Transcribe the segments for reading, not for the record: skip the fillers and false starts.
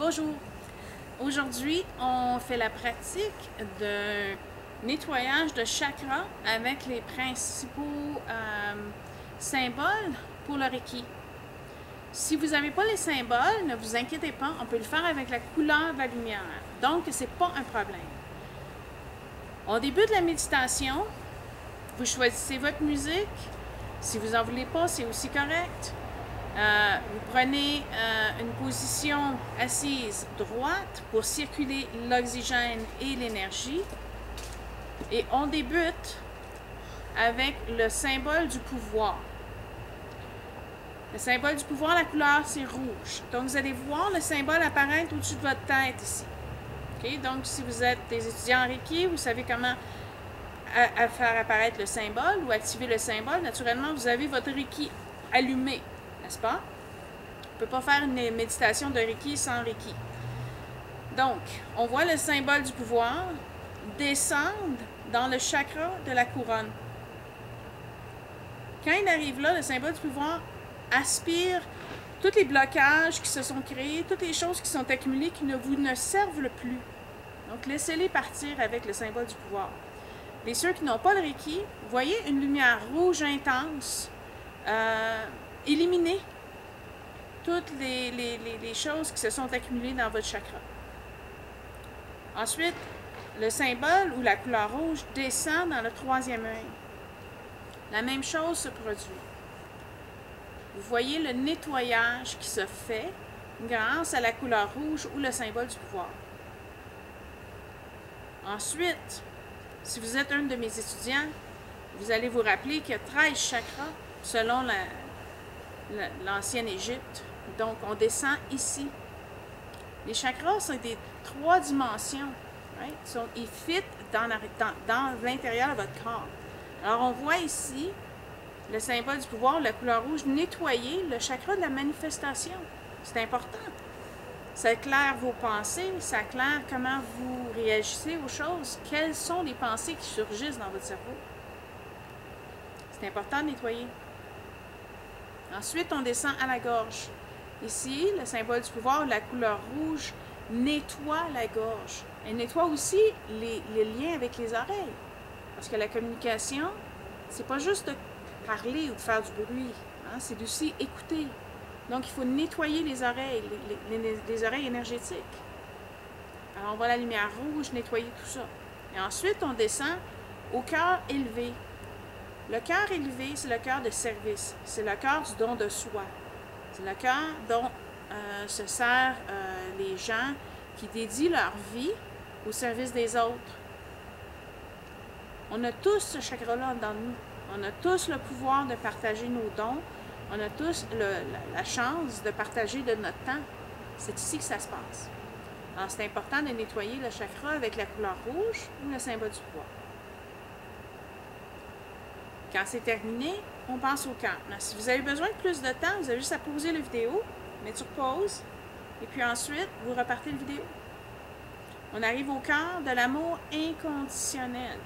Bonjour! Aujourd'hui, on fait la pratique de nettoyage de chakras avec les principaux symboles pour le Reiki. Si vous n'avez pas les symboles, ne vous inquiétez pas, on peut le faire avec la couleur de la lumière. Donc, ce n'est pas un problème. Au début de la méditation, vous choisissez votre musique. Si vous n'en voulez pas, c'est aussi correct. Vous prenez une position assise droite pour circuler l'oxygène et l'énergie. Et on débute avec le symbole du pouvoir. Le symbole du pouvoir, la couleur, c'est rouge. Donc, vous allez voir le symbole apparaître au-dessus de votre tête ici. Okay? Donc, si vous êtes des étudiants en Reiki, vous savez comment faire apparaître le symbole ou activer le symbole. Naturellement, vous avez votre Reiki allumé, n'est-ce pas? On ne peut pas faire une méditation de Reiki sans Reiki. Donc, on voit le symbole du pouvoir descendre dans le chakra de la couronne. Quand il arrive là, le symbole du pouvoir aspire tous les blocages qui se sont créés, toutes les choses qui sont accumulées qui ne vous ne servent plus. Donc, laissez-les partir avec le symbole du pouvoir. Et ceux qui n'ont pas le Reiki, vous voyez une lumière rouge intense éliminer toutes les choses qui se sont accumulées dans votre chakra. Ensuite, le symbole ou la couleur rouge descend dans le troisième œil. La même chose se produit. Vous voyez le nettoyage qui se fait grâce à la couleur rouge ou le symbole du pouvoir. Ensuite, si vous êtes un de mes étudiants, vous allez vous rappeler qu'il y a 13 chakras selon l'ancienne Égypte. Donc, on descend ici. Les chakras sont des 3 dimensions. Right? Ils fit dans l'intérieur de votre corps. Alors, on voit ici le symbole du pouvoir, la couleur rouge, nettoyer le chakra de la manifestation. C'est important. Ça éclaire vos pensées, ça éclaire comment vous réagissez aux choses, quelles sont les pensées qui surgissent dans votre cerveau. C'est important de nettoyer. Ensuite, on descend à la gorge. Ici, le symbole du pouvoir, la couleur rouge, nettoie la gorge. Elle nettoie aussi les liens avec les oreilles. Parce que la communication, c'est pas juste de parler ou de faire du bruit, hein, c'est aussi écouter. Donc, il faut nettoyer les oreilles, les oreilles énergétiques. Alors, on voit la lumière rouge nettoyer tout ça. Et ensuite, on descend au cœur élevé. Le cœur élevé, c'est le cœur de service. C'est le cœur du don de soi. C'est le cœur dont se servent les gens qui dédient leur vie au service des autres. On a tous ce chakra-là dans nous. On a tous le pouvoir de partager nos dons. On a tous la chance de partager de notre temps. C'est ici que ça se passe. Alors, c'est important de nettoyer le chakra avec la couleur rouge ou le symbole du pouvoir. Quand c'est terminé, on passe au cœur. Si vous avez besoin de plus de temps, vous avez juste à pauser la vidéo, mettre sur pause, et puis ensuite, vous repartez la vidéo. On arrive au cœur de l'amour inconditionnel.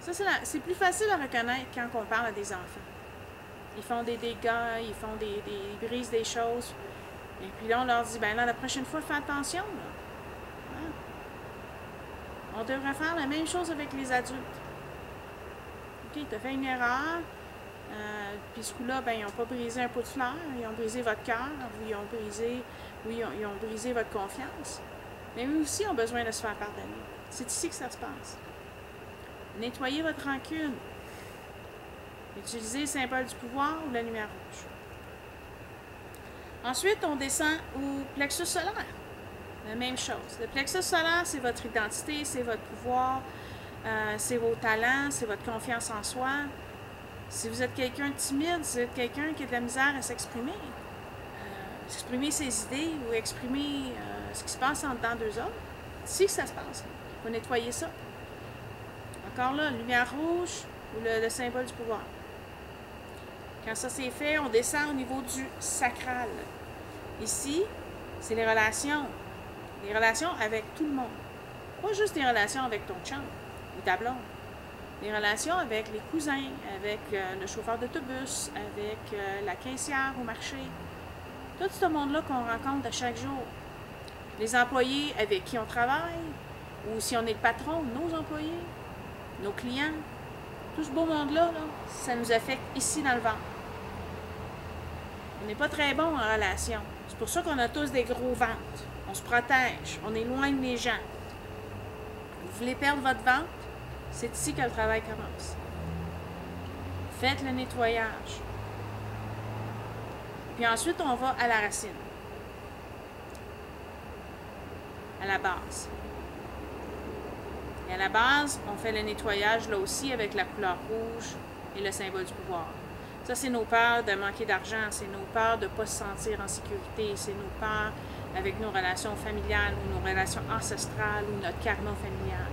Ça, c'est plus facile à reconnaître quand on parle à des enfants. Ils font des dégâts, ils brisent des choses. Et puis là, on leur dit, ben là, la prochaine fois, fais attention. Là. Hein? On devrait faire la même chose avec les adultes. OK, tu as fait une erreur. Puis ce coup-là, ben, ils n'ont pas brisé un pot de fleurs, ils ont brisé votre cœur, ou ils ont brisé votre confiance. Mais eux aussi ont besoin de se faire pardonner. C'est ici que ça se passe. Nettoyez votre rancune. Utilisez le symbole du pouvoir ou la lumière rouge. Ensuite, on descend au plexus solaire. La même chose. Le plexus solaire, c'est votre identité, c'est votre pouvoir, c'est vos talents, c'est votre confiance en soi. Si vous êtes quelqu'un de timide, si vous êtes quelqu'un qui a de la misère à s'exprimer, exprimer ses idées ou exprimer ce qui se passe en dedans d'eux autres, c'est ici que ça se passe. Il faut nettoyer ça. Encore là, lumière rouge ou le symbole du pouvoir. Quand ça c'est fait, on descend au niveau du sacral. Ici, c'est les relations. Les relations avec tout le monde. Pas juste les relations avec ton chum ou ta blonde. Les relations avec les cousins, avec le chauffeur d'autobus, avec la caissière au marché. Tout ce monde-là qu'on rencontre à chaque jour. Les employés avec qui on travaille, ou si on est le patron, nos employés, nos clients. Tout ce beau monde-là, là, ça nous affecte ici dans le ventre. On n'est pas très bon en relation. C'est pour ça qu'on a tous des gros ventres. On se protège, on éloigne les gens. Vous voulez perdre votre ventre? C'est ici que le travail commence. Faites le nettoyage. Puis ensuite, on va à la racine. À la base. Et à la base, on fait le nettoyage là aussi avec la couleur rouge et le symbole du pouvoir. Ça, c'est nos peurs de manquer d'argent, c'est nos peurs de ne pas se sentir en sécurité, c'est nos peurs avec nos relations familiales ou nos relations ancestrales ou notre karma familial.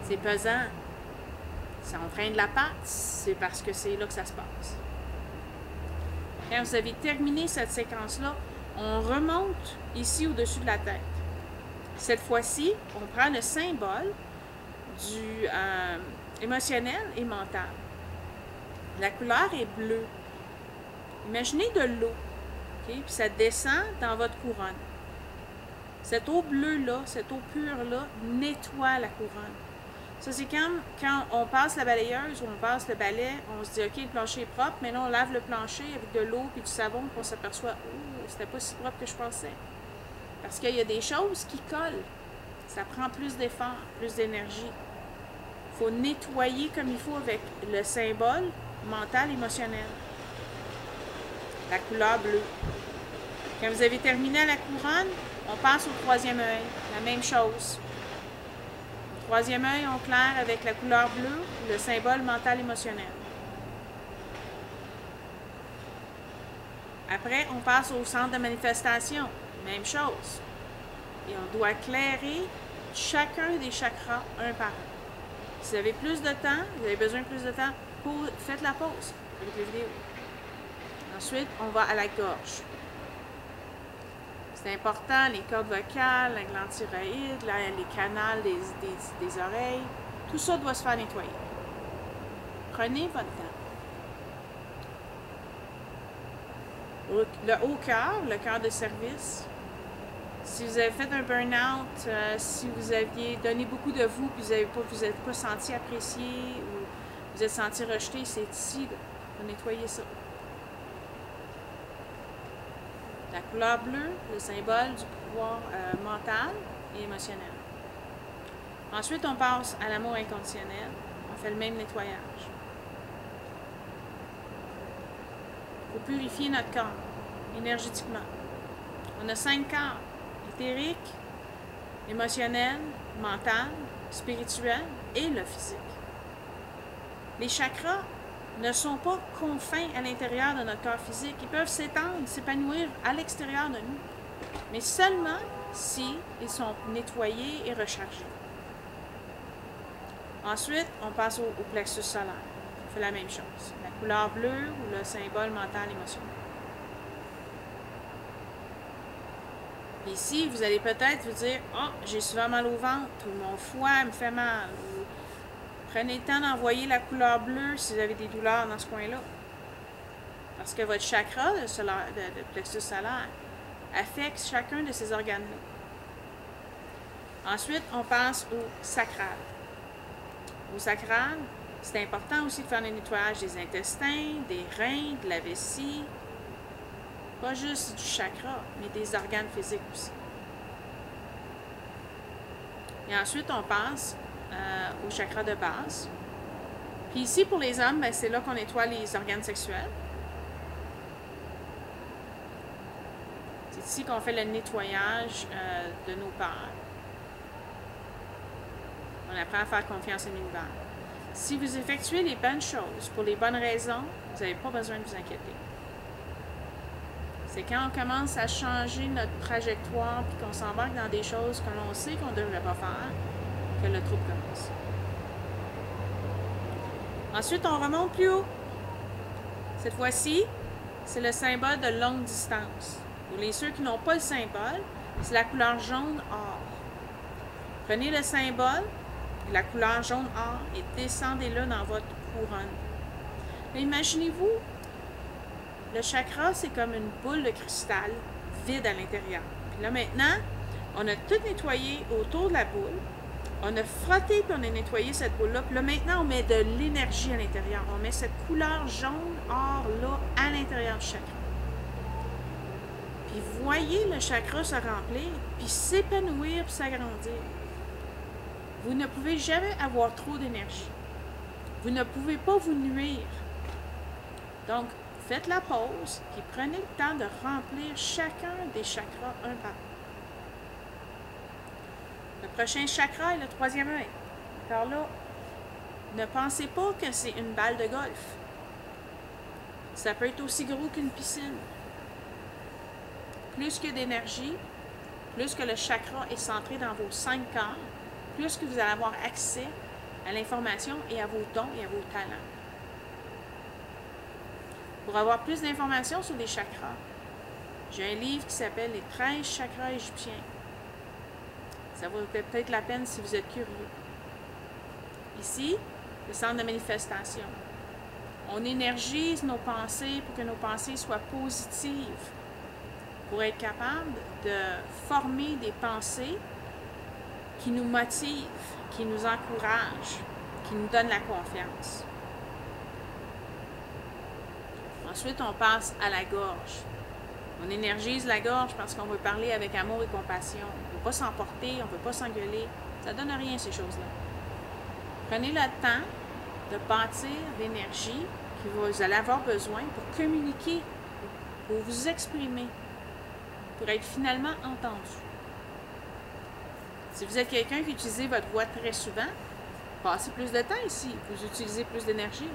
C'est pesant. Ça entraîne de la patte, c'est parce que c'est là que ça se passe. Quand vous avez terminé cette séquence-là, on remonte ici au-dessus de la tête. Cette fois-ci, on prend le symbole du émotionnel et mental. La couleur est bleue. Imaginez de l'eau, okay? Puis ça descend dans votre couronne. Cette eau bleue-là, cette eau pure-là, nettoie la couronne. Ça, c'est comme quand on passe la balayeuse ou on passe le balai, on se dit, OK, le plancher est propre, mais là, on lave le plancher avec de l'eau et du savon, puis on s'aperçoit, oh, c'était pas si propre que je pensais. Parce qu'il y a des choses qui collent. Ça prend plus d'effort, plus d'énergie. Il faut nettoyer comme il faut avec le symbole mental, émotionnel. La couleur bleue. Quand vous avez terminé à la couronne, on passe au troisième œil. La même chose. Au troisième œil, on claire avec la couleur bleue, le symbole mental, émotionnel. Après, on passe au centre de manifestation. Même chose. Et on doit clairer chacun des chakras un par un. Si vous avez plus de temps, vous avez besoin de plus de temps, faites la pause avec les vidéos. Ensuite, on va à la gorge. C'est important, les cordes vocales, la glande thyroïde, les canaux des oreilles, tout ça doit se faire nettoyer. Prenez votre temps. Le haut cœur, le cœur de service. Si vous avez fait un burn-out, si vous aviez donné beaucoup de vous, puis vous vous êtes pas senti apprécié ou vous êtes senti rejeté, c'est ici, là, pour nettoyer ça. La couleur bleue, le symbole du pouvoir mental et émotionnel. Ensuite, on passe à l'amour inconditionnel. On fait le même nettoyage. Il faut purifier notre corps, énergétiquement. On a 5 corps. Éthérique, émotionnel, mental, spirituel et le physique. Les chakras ne sont pas confins à l'intérieur de notre corps physique. Ils peuvent s'étendre, s'épanouir à l'extérieur de nous, mais seulement si ils sont nettoyés et rechargés. Ensuite, on passe au plexus solaire. On fait la même chose. La couleur bleue ou le symbole mental émotionnel. Ici, vous allez peut-être vous dire « Oh, j'ai souvent mal au ventre » ou « Mon foie me fait mal » ou prenez le temps d'envoyer la couleur bleue si vous avez des douleurs dans ce coin-là. Parce que votre chakra, le plexus solaire, affecte chacun de ces organes-là. Ensuite, on passe au sacral. Au sacral, c'est important aussi de faire le nettoyage des intestins, des reins, de la vessie. Pas juste du chakra, mais des organes physiques aussi. Et ensuite, on passe au chakra de base. Puis ici, pour les hommes, ben, c'est là qu'on nettoie les organes sexuels. C'est ici qu'on fait le nettoyage de nos peurs. On apprend à faire confiance à l'univers. Si vous effectuez les bonnes choses pour les bonnes raisons, vous n'avez pas besoin de vous inquiéter. C'est quand on commence à changer notre trajectoire puis qu'on s'embarque dans des choses que l'on sait qu'on ne devrait pas faire que le trouble commence. Ensuite, on remonte plus haut. Cette fois-ci, c'est le symbole de longue distance. Pour ceux qui n'ont pas le symbole, c'est la couleur jaune or. Prenez le symbole, la couleur jaune or, et descendez-le dans votre couronne. Imaginez-vous le chakra, c'est comme une boule de cristal vide à l'intérieur. Puis là, maintenant, on a tout nettoyé autour de la boule. On a frotté puis on a nettoyé cette boule-là. Puis là, maintenant, on met de l'énergie à l'intérieur. On met cette couleur jaune or-là à l'intérieur du chakra. Puis voyez le chakra se remplir, puis s'épanouir, puis s'agrandir. Vous ne pouvez jamais avoir trop d'énergie. Vous ne pouvez pas vous nuire. Donc, faites la pause, puis prenez le temps de remplir chacun des chakras un par un. Le prochain chakra est le troisième œil. Alors là, ne pensez pas que c'est une balle de golf. Ça peut être aussi gros qu'une piscine. Plus que d'énergie, plus que le chakra est centré dans vos 5 corps, plus que vous allez avoir accès à l'information et à vos dons et à vos talents. Pour avoir plus d'informations sur les chakras, j'ai un livre qui s'appelle « Les 13 chakras égyptiens ». Ça vaut peut-être la peine si vous êtes curieux. Ici, le centre de manifestation. On énergise nos pensées pour que nos pensées soient positives, pour être capable de former des pensées qui nous motivent, qui nous encouragent, qui nous donnent la confiance. Ensuite, on passe à la gorge. On énergise la gorge parce qu'on veut parler avec amour et compassion. On ne veut pas s'emporter, on ne veut pas s'engueuler. Ça ne donne rien, ces choses-là. Prenez le temps de bâtir l'énergie que vous allez avoir besoin pour communiquer, pour vous exprimer, pour être finalement entendu. Si vous êtes quelqu'un qui utilise votre voix très souvent, passez plus de temps ici, vous utilisez plus d'énergie.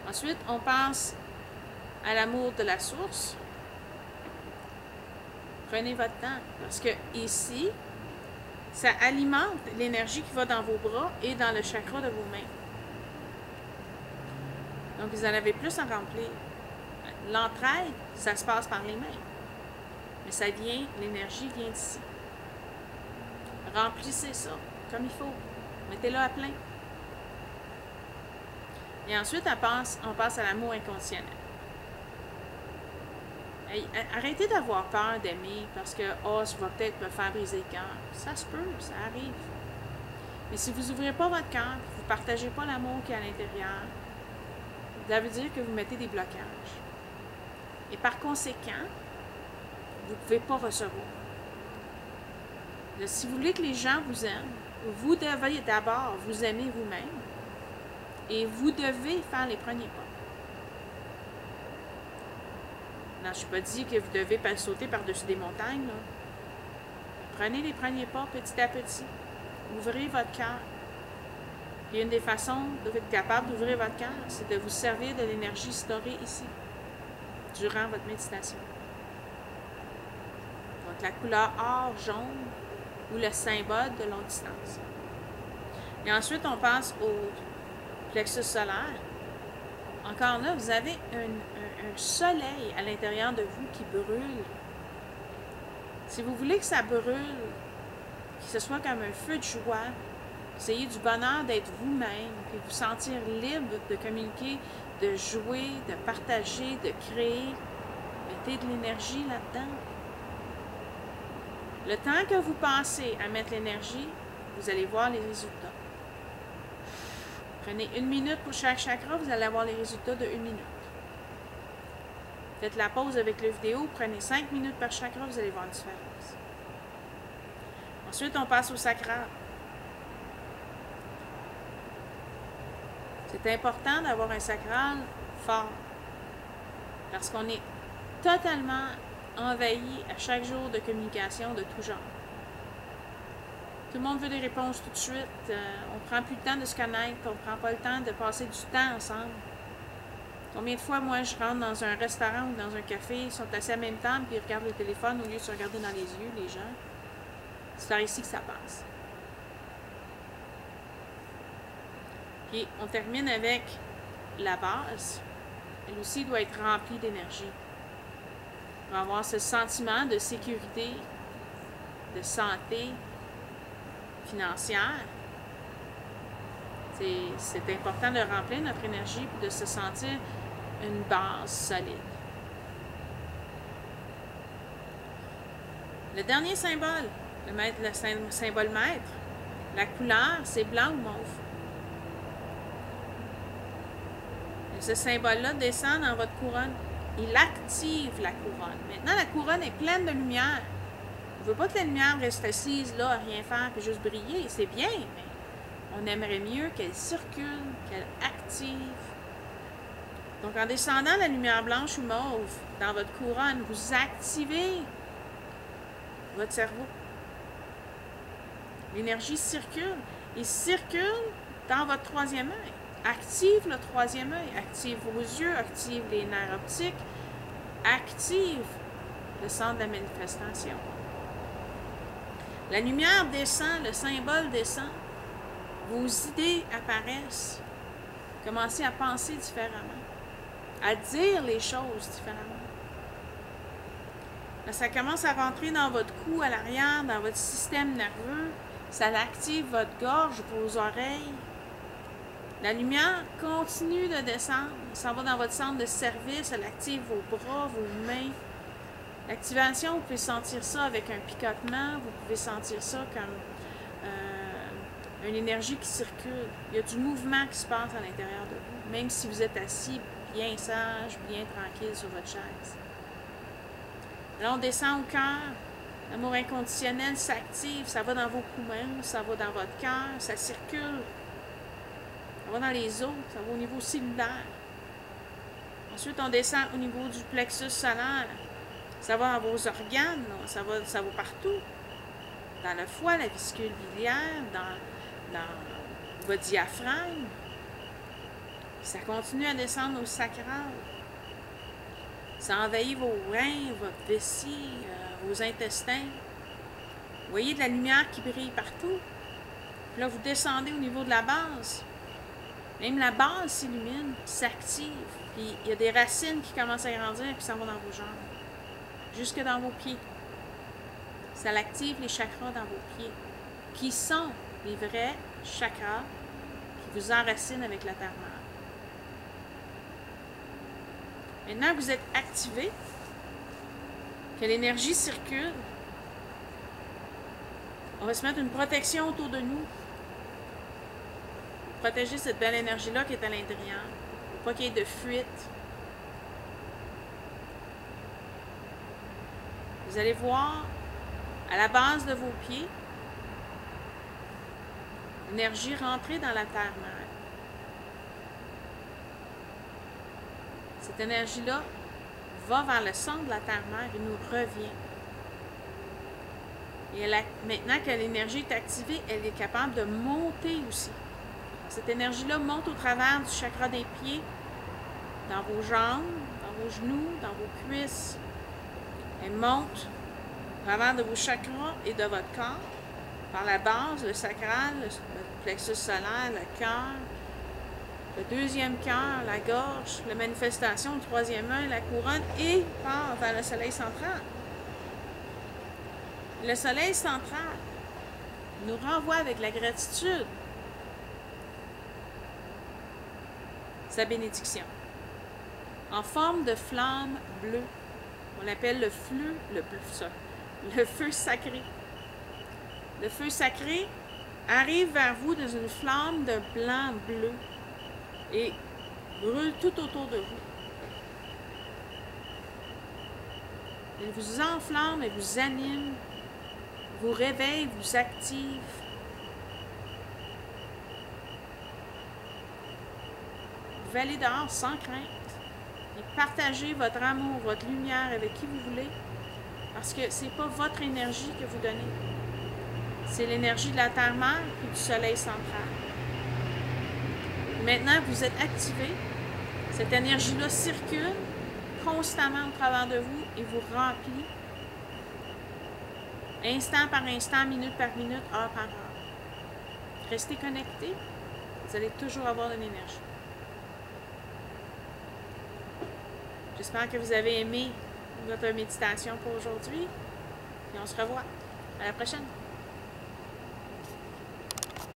Ensuite, on passe à l'amour de la source. Prenez votre temps, parce que ici, ça alimente l'énergie qui va dans vos bras et dans le chakra de vos mains. Donc, vous en avez plus à remplir. L'entraide, ça se passe par les mains. Mais ça vient, l'énergie vient d'ici. Remplissez ça comme il faut. Mettez-le à plein. Et ensuite, on passe à l'amour inconditionnel. Hey, arrêtez d'avoir peur d'aimer parce que ça va peut-être me faire briser le cœur. Ça se peut, ça arrive. Mais si vous n'ouvrez pas votre cœur, vous ne partagez pas l'amour qui est à l'intérieur, ça veut dire que vous mettez des blocages. Et par conséquent, vous ne pouvez pas recevoir. Si vous voulez que les gens vous aiment, vous devez d'abord vous aimer vous-même et vous devez faire les premiers pas. Non, je ne suis pas dit que vous devez sauter par-dessus des montagnes. Là. Prenez les premiers pas petit à petit. Ouvrez votre cœur. Et une des façons d'être capable d'ouvrir votre cœur, c'est de vous servir de l'énergie storée ici, durant votre méditation. Donc, la couleur or, jaune, ou le symbole de longue distance. Et ensuite, on passe au plexus solaire. Encore là, vous avez un soleil à l'intérieur de vous qui brûle. Si vous voulez que ça brûle, que ce soit comme un feu de joie, essayez du bonheur d'être vous-même, puis vous sentir libre de communiquer, de jouer, de partager, de créer. Mettez de l'énergie là-dedans. Le temps que vous passez à mettre l'énergie, vous allez voir les résultats. Prenez 1 minute pour chaque chakra, vous allez avoir les résultats de 1 minute. Faites la pause avec la vidéo, prenez 5 minutes par chakra, vous allez voir une différence. Ensuite, on passe au sacral. C'est important d'avoir un sacral fort, parce qu'on est totalement envahi à chaque jour de communication de tout genre. Tout le monde veut des réponses tout de suite. On ne prend plus le temps de se connaître, on ne prend pas le temps de passer du temps ensemble. Combien de fois, moi, je rentre dans un restaurant ou dans un café, ils sont assis à la même table, puis ils regardent le téléphone au lieu de se regarder dans les yeux, les gens. C'est par ici que ça passe. Puis, on termine avec la base. Elle aussi doit être remplie d'énergie. On va avoir ce sentiment de sécurité, de santé financière. C'est important de remplir notre énergie et de se sentir une base solide. Le dernier symbole, le symbole maître, la couleur, c'est blanc ou mauve. Et ce symbole-là descend dans votre couronne. Il active la couronne. Maintenant, la couronne est pleine de lumière. On ne veut pas que la lumière reste assise là, à rien faire, puis juste briller. C'est bien, mais on aimerait mieux qu'elle circule, qu'elle active. Donc, en descendant la lumière blanche ou mauve dans votre couronne, vous activez votre cerveau. L'énergie circule. Il circule dans votre troisième œil. Active le troisième œil. Active vos yeux, active les nerfs optiques, active le centre de la manifestation. La lumière descend, le symbole descend. Vos idées apparaissent. Commencez à penser différemment, à dire les choses différemment. Là, ça commence à rentrer dans votre cou à l'arrière, dans votre système nerveux. Ça active votre gorge, vos oreilles. La lumière continue de descendre. Ça va dans votre centre de service. Elle active vos bras, vos mains. L'activation, vous pouvez sentir ça avec un picotement. Vous pouvez sentir ça comme une énergie qui circule. Il y a du mouvement qui se passe à l'intérieur de vous, même si vous êtes assis bien sage, bien tranquille sur votre chaise. Là, on descend au cœur. L'amour inconditionnel s'active. Ça va dans vos poumons, ça va dans votre cœur, ça circule. Ça va dans les os, ça va au niveau cellulaire. Ensuite, on descend au niveau du plexus solaire. Ça va dans vos organes, ça va partout. Dans le foie, la vésicule biliaire, dans votre diaphragme. Ça continue à descendre au sacral. Ça envahit vos reins, votre vessie, vos intestins. Vous voyez de la lumière qui brille partout. Puis là, vous descendez au niveau de la base. Même la base s'illumine, s'active. Puis il y a des racines qui commencent à grandir et puis ça va dans vos jambes. Jusque dans vos pieds. Ça active les chakras dans vos pieds, qui sont les vrais chakras qui vous enracinent avec la terre-mère. Maintenant que vous êtes activé, que l'énergie circule, on va se mettre une protection autour de nous. Protéger cette belle énergie-là qui est à l'intérieur, pour pas qu'il y ait de fuite. Vous allez voir, à la base de vos pieds, l'énergie rentrer dans la terre-mère. Cette énergie-là va vers le centre de la terre-mère et nous revient. Et maintenant que l'énergie est activée, elle est capable de monter aussi. Cette énergie-là monte au travers du chakra des pieds, dans vos jambes, dans vos genoux, dans vos cuisses. Elle monte au travers de vos chakras et de votre corps, par la base, le sacral, le plexus solaire, le cœur, le deuxième cœur, la gorge, la manifestation, le troisième œil, la couronne, et part vers le soleil central. Le soleil central nous renvoie avec la gratitude sa bénédiction, en forme de flamme bleue. On l'appelle le feu sacré. Le feu sacré arrive vers vous dans une flamme de blanc-bleu et brûle tout autour de vous. Elle vous enflamme, elle vous anime, vous réveille, vous active. Vous pouvez aller dehors sans crainte et partager votre amour, votre lumière avec qui vous voulez, parce que ce n'est pas votre énergie que vous donnez. C'est l'énergie de la terre-mère et du soleil central. Maintenant, vous êtes activé. Cette énergie-là circule constamment au travers de vous et vous remplit instant par instant, minute par minute, heure par heure. Restez connectés. Vous allez toujours avoir de l'énergie. J'espère que vous avez aimé notre méditation pour aujourd'hui. Et on se revoit. À la prochaine.